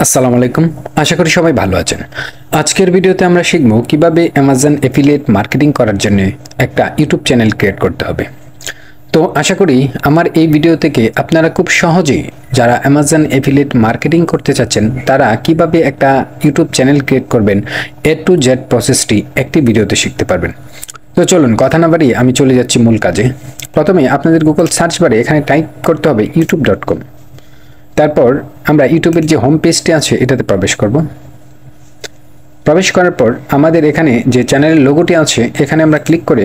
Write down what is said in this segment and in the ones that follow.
আসসালামু আলাইকুম। আশা করি সবাই ভালো আছেন। আজকের ভিডিওতে আমরা শিখব কিভাবে অ্যামাজন এফিলিয়েট মার্কেটিং করার জন্য একটা ইউটিউব চ্যানেল ক্রিয়েট করতে হবে। তো আশা করি আমার এই ভিডিও থেকে আপনারা খুব সহজেই যারা অ্যামাজন এফিলিয়েট মার্কেটিং করতে চাচ্ছেন তারা কিভাবে একটা ইউটিউব চ্যানেল ক্রিয়েট করবেন এ টু জেড প্রসেসটি একটি ভিডিওতে শিখতে পারবেন। তো চলুন কথা না বাড়িয়ে আমি চলে যাচ্ছি মূল কাজে। প্রথমে আপনাদের গুগল সার্চ বারে এখানে টাইপ করতে হবে youtube.com। তারপর আমরা ইউটিউবের যে হোম পেজটি আছে এটাতে প্রবেশ করব। প্রবেশ করার পর আমাদের এখানে যে চ্যানেলের লোগোটি আছে এখানে আমরা ক্লিক করে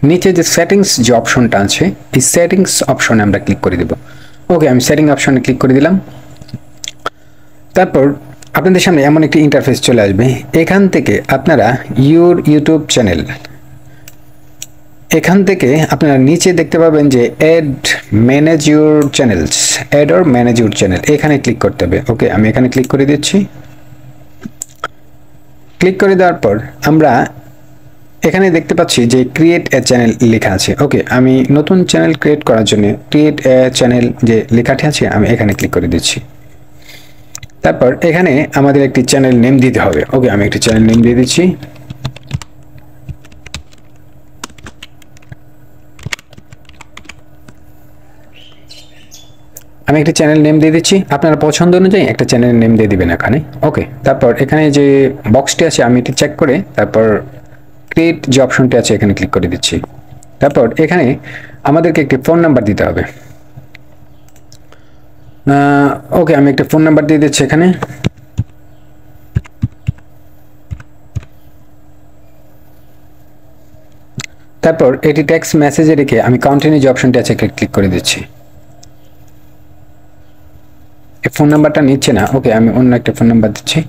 নিচে যে সেটিংস যে অপশনটা আছে এই সেটিংস অপশনে আমরা ক্লিক করে দেব। ওকে, আমি সেটিং অপশনে ক্লিক করে দিলাম। তারপর আপনাদের সামনে এমন একটি ইন্টারফেস চলে আসবে। এখান থেকে আপনারা ইউটিউব চ্যানেল, এখান থেকে আপনারা নিচে দেখতে পাবেন যে add manage your channels, add or manage your channel, এখানে ক্লিক করতে হবে। ওকে, আমি এখানে ক্লিক করে দিচ্ছি। ক্লিক করে দেওয়ার পর আমরা এখানে দেখতে পাচ্ছি যে ক্রিয়েট এ চ্যানেল লেখা আছে। ওকে, আমি নতুন চ্যানেল ক্রিয়েট করার জন্য ক্রিয়েট এ চ্যানেল যে লেখাটি আছে আমি এখানে ক্লিক করে দিচ্ছি। তারপর এখানে আমাদের একটি চ্যানেল নেম দিতে হবে। ওকে, আমি একটি চ্যানেল নেম দিয়ে দিচ্ছি। আমি একটা চ্যানেল নেম দিয়ে দিচ্ছি, আপনারা পছন্দ অনুযায়ী একটা চ্যানেল নেম দিয়ে দিবেন এখানে। ওকে, তারপর এখানে যে বক্সটি আছে আমি এটি চেক করে তারপর ক্রিয়েট যে অপশনটি আছে এখানে ক্লিক করে দিচ্ছি। তারপর এখানে আমাদেরকে একটি ফোন নাম্বার দিতে হবে। ওকে, আমি একটা ফোন নাম্বার দিয়ে দিচ্ছি এখানে। তারপর এটি টেক্সট মেসেজে রেখে আমি কন্টিনিউ যে অপশনটি আছে ক্লিক করে দিচ্ছি। ফোন নাম্বারটা নিচ্ছে না। ওকে, আমি অন্য একটা ফোন নাম্বার দিচ্ছি।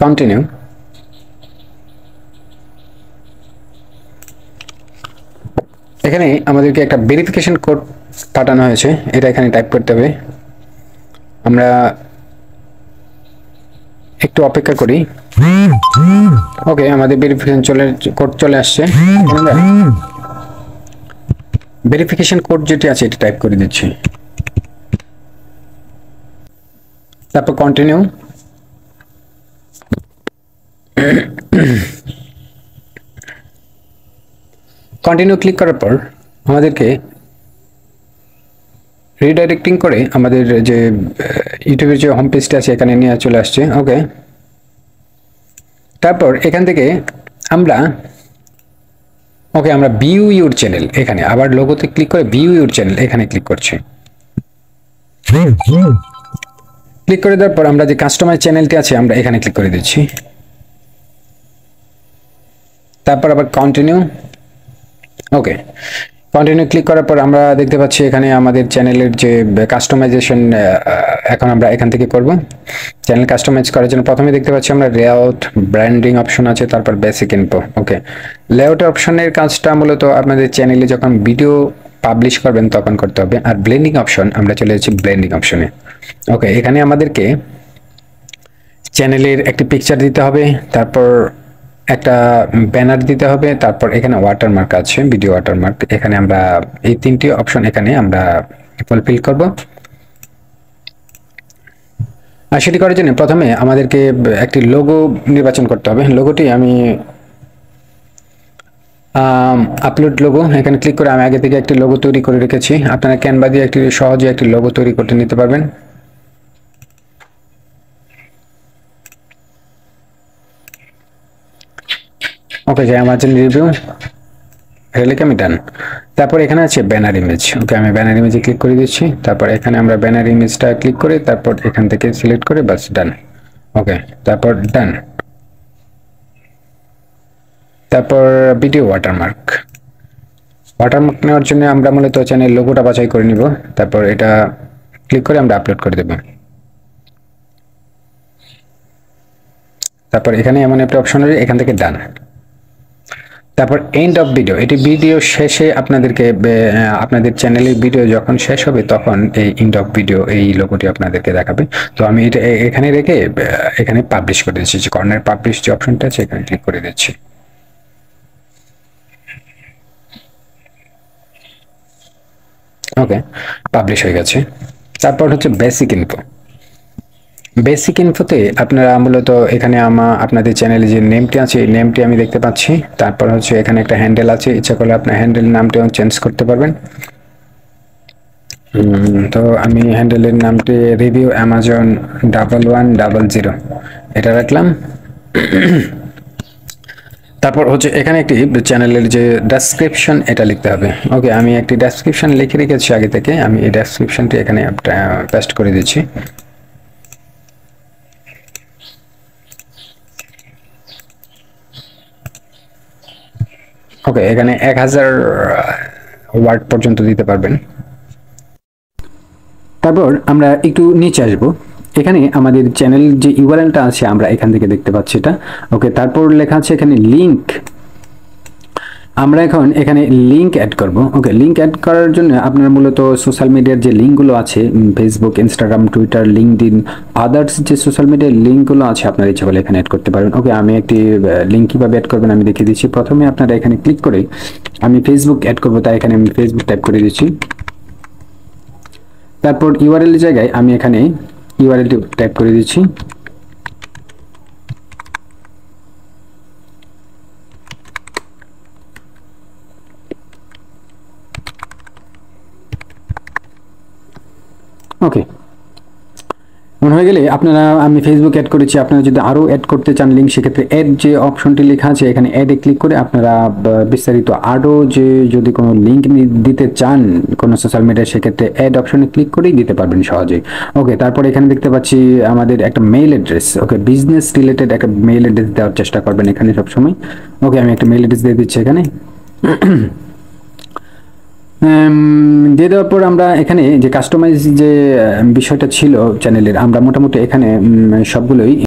কন্টিনিউ। এখানে আমাদেরকে একটা ভেরিফিকেশন কোড পাঠানো হয়েছে, এটা এখানে টাইপ করতে হবে। আমরা একটু অপেক্ষা করি। ওকে, আমাদের ভেরিফিকেশন কোড চলে আসছে। আমরা ভেরিফিকেশন কোড যেটি আছে এটা টাইপ করে দিচ্ছি। তারপর কন্টিনিউ। কন্টিনিউ ক্লিক করার পর আমাদেরকে রিডাইরেক্টিং করে আমাদের যে ইউটিউবের যে হোম পেজটা আছে এখানে নিয়ে চলে আসছে। ওকে, তারপর এখান থেকে আমরা আমরা ভিউ ইউর চ্যানেল, এখানে আবার লোগোতে ক্লিক করে ভিউ ইউর চ্যানেল এখানে ক্লিক করছি। ক্লিক করে দেওয়ার পর আমরা যে কাস্টমাইজ চ্যানেলটি আছে আমরা এখানে ক্লিক করে দিচ্ছি। তারপর আবার কন্টিনিউ। ওকে, কন্টিনিউ ক্লিক করার পর আমরা দেখতে পাচ্ছি এখানে আমাদের চ্যানেলের যে কাস্টমাইজেশন এখন আমরা এখান থেকে করব। চ্যানেল কাস্টমাইজ করার জন্য প্রথমে দেখতে পাচ্ছি আমরা লেআউট, ব্র্যান্ডিং অপশন আছে, তারপর বেসিক ইনফো। ওকে, লেআউট অপশনের কাজটা মূলত আপনাদের চ্যানেলে যখন ভিডিও পাবলিশ করবেন তখন করতে হবে। আর ব্লেন্ডিং অপশন, আমরা চলে যাচ্ছি ব্লেন্ডিং অপশনে। ওকে, এখানে আমাদেরকে চ্যানেলের একটি পিকচার দিতে হবে, তারপর একটা ব্যানার দিতে হবে, তারপর এখানে ওয়াটারমার্ক আছে, ভিডিও ওয়াটারমার্ক। এখানে আমরা এই তিনটি অপশন এখানে আমরা ফুলফিল করব। আর সেটি করার জন্য প্রথমে আমাদেরকে একটি লোগো নির্বাচন করতে হবে। লোগোটি আমি আপলোড লোগো এখানে ক্লিক করে আমি আগে থেকে একটি লোগো তৈরি করে রেখেছি। আপনারা ক্যানভা দিয়ে একটি সহজে একটি লোগো তৈরি করতে নিতে পারবেন। ওকে, যাই আমার চ্যানেল রিভিউ লিখে আমি ডান। তারপর এখানে আছে ব্যানার ইমেজ। ওকে, আমি ব্যানার ইমেজে ক্লিক করে দিচ্ছি। তারপর এখানে আমরা ব্যানার ইমেজটা ক্লিক করে তারপর এখান থেকে সিলেক্ট করে বাস ডান। ওকে, তারপর ডান। তারপর ভিডিও ওয়াটারমার্ক নেওয়ার জন্য আমরা মূলত চ্যানেল লোগোটা বাছাই করে নিব। তারপর এটা ক্লিক করে আমরা আপলোড করে দেব। তারপর এখানে এমন একটা অপশন আছে, এখান থেকে ডান। তারপর এন্ড অফ ভিডিও, এটি ভিডিও শেষে আপনাদেরকে আপনাদের চ্যানেলের ভিডিও যখন শেষ হবে তখন এই এন্ড অফ ভিডিও এই লোগোটি আপনাদেরকে দেখাবে। তো আমি এটা এখানে রেখে এখানে পাবলিশ করে দিচ্ছি। যে কর্নার পাবলিশ যে অপশনটা আছে এখানে ক্লিক করে দিচ্ছি। ওকে, পাবলিশ হয়ে গেছে। তারপর হচ্ছে বেসিক ইনফো। বেসিক ইনফোতে আপনারা মূলত এখানে আপনাদের চ্যানেলে যে নেমটি আছে এই নেমটি আমি দেখতে পাচ্ছি। তারপর হচ্ছে এখানে একটা হ্যান্ডেল আছে, ইচ্ছা করলে আপনার হ্যান্ডেল নামটিও চেঞ্জ করতে পারবেন। তো আমি হ্যান্ডেলের নামটি রিভিউ অ্যামাজন 1100 এটা রাখলাম। তারপর হচ্ছে এখানে একটি চ্যানেলের যে ডেসক্রিপশন এটা লিখতে হবে। ওকে, আমি একটি ডেসক্রিপশন লিখে রেখেছি আগে থেকে, আমি এই ডেসক্রিপশনটি এখানে পেস্ট করে দিচ্ছি। ওকে, এখানে 1000 ওয়ার্ড পর্যন্ত দিতে পারবেন। তারপর আমরা একটু নিচে আসবো, এখানে আমাদের চ্যানেল যে ইউআরএলটা আছে আমরা এখান থেকে দেখতে পাচ্ছি এটা। ওকে, তারপর লেখা আছে এখানে লিংক। আমরা এখন এখানে লিংক অ্যাড করব। ওকে, লিংক অ্যাড করার জন্য আপনারা মূলত সোশ্যাল মিডিয়ার যে লিঙ্কগুলো আছে, Facebook, Instagram, Twitter, LinkedIn, others যে সোশ্যাল মিডিয়ার লিঙ্কগুলো আছে আপনারা ইচ্ছা করলে এখানে অ্যাড করতে পারবেন। ওকে, আমি একটি লিঙ্ক কীভাবে অ্যাড করবেন আমি দেখিয়ে দিচ্ছি। প্রথমে আপনারা এখানে ক্লিক করে আমি ফেসবুক অ্যাড করবো, তাই এখানে আমি ফেসবুক টাইপ করে দিচ্ছি। তারপর ইউআরএল জায়গায় আমি এখানে ইউআরএলটি টাইপ করে দিচ্ছি। ওকে, মনে হয়ে গেলে আপনারা, আমি ফেসবুক অ্যাড করেছি, আপনারা যদি আরও অ্যাড করতে চান লিঙ্ক, সেক্ষেত্রে অ্যাড যে অপশনটি লেখা আছে এখানে অ্যাডে ক্লিক করে আপনারা বিস্তারিত আরও যে যদি কোনো লিঙ্ক দিতে চান কোনো সোশ্যাল মিডিয়ায়, সেক্ষেত্রে অ্যাড অপশনে ক্লিক করেই দিতে পারবেন সহজেই। ওকে, তারপর এখানে দেখতে পাচ্ছি আমাদের একটা মেইল অ্যাড্রেস। ওকে, বিজনেস রিলেটেড একটা মেইল অ্যাড্রেস দেওয়ার চেষ্টা করবেন এখানে সবসময়। ওকে, আমি একটা মেইল অ্যাড্রেস দিয়ে দিচ্ছি এখানে। দিয়ে দেওয়ার পর আমরা এখানে যে কাস্টমাইজ যে বিষয়টা ছিল চ্যানেলের, আমরা মোটামুটি এখানে সবগুলোই